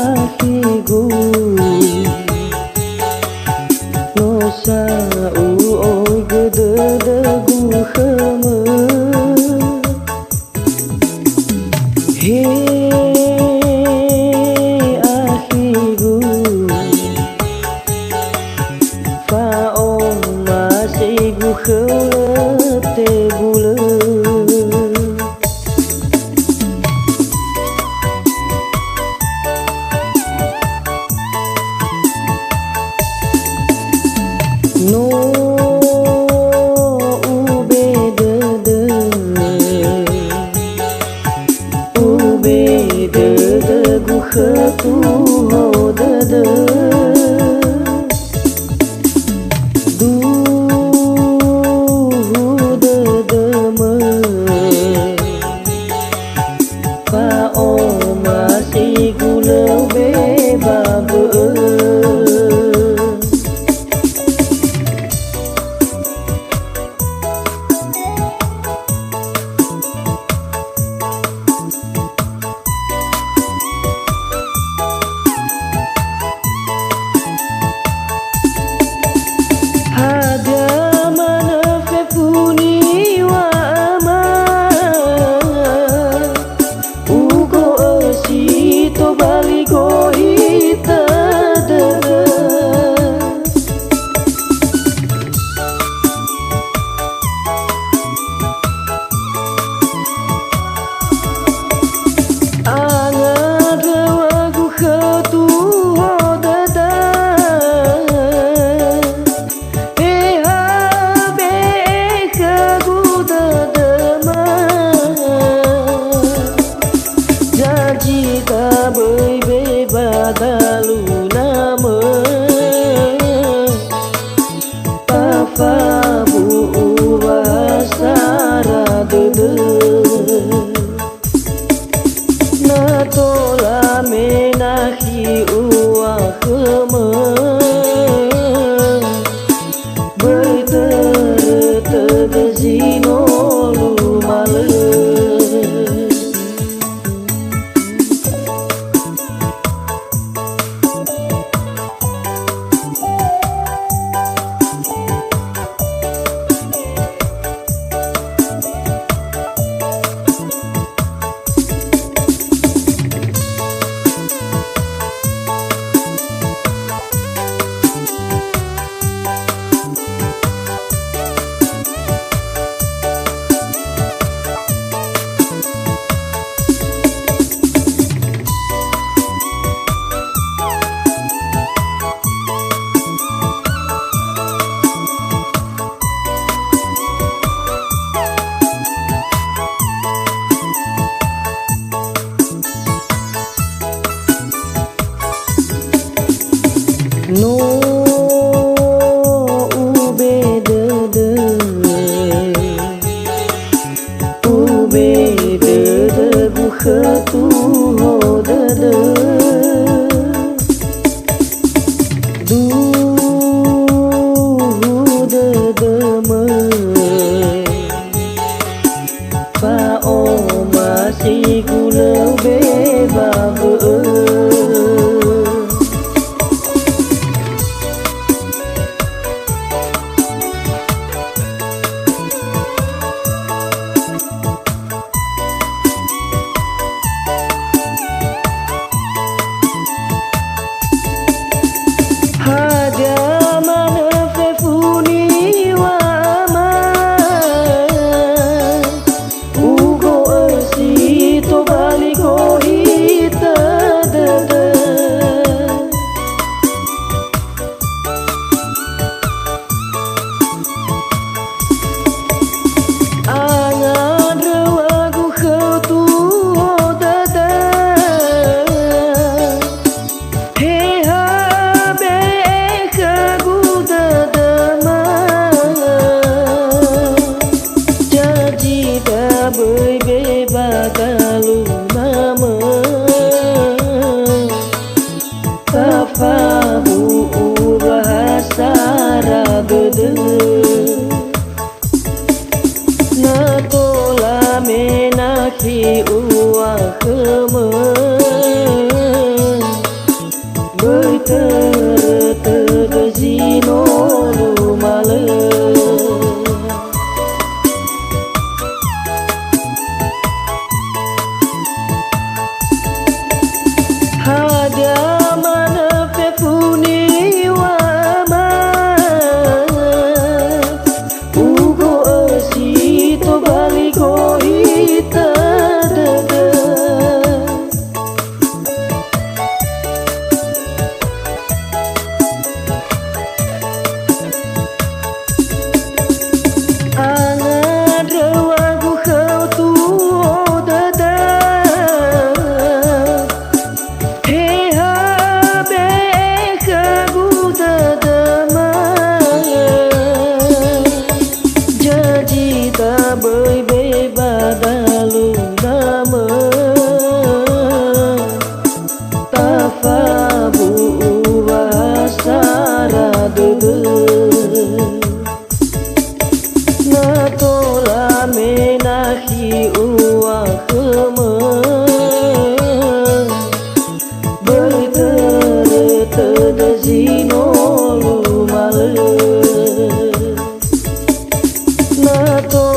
Ahigu no sau oi gedegu kheme ahigu fa om masigu khulete bule no ube de gu khatu ho de du de me pa o ma si gu le be ba be bơi bê ba ta lu na mơ pa fa bu wa sara de na to la me na khi wa khme bơi tơ de zino lu male no ube de gu khatu ho de du de me fa o ma si gu le be ba be bơi bê ba ta lu na mơ pa fa bu bahasa ragede na tola menaki uwa ji uwa kheme bertere zino lu male na to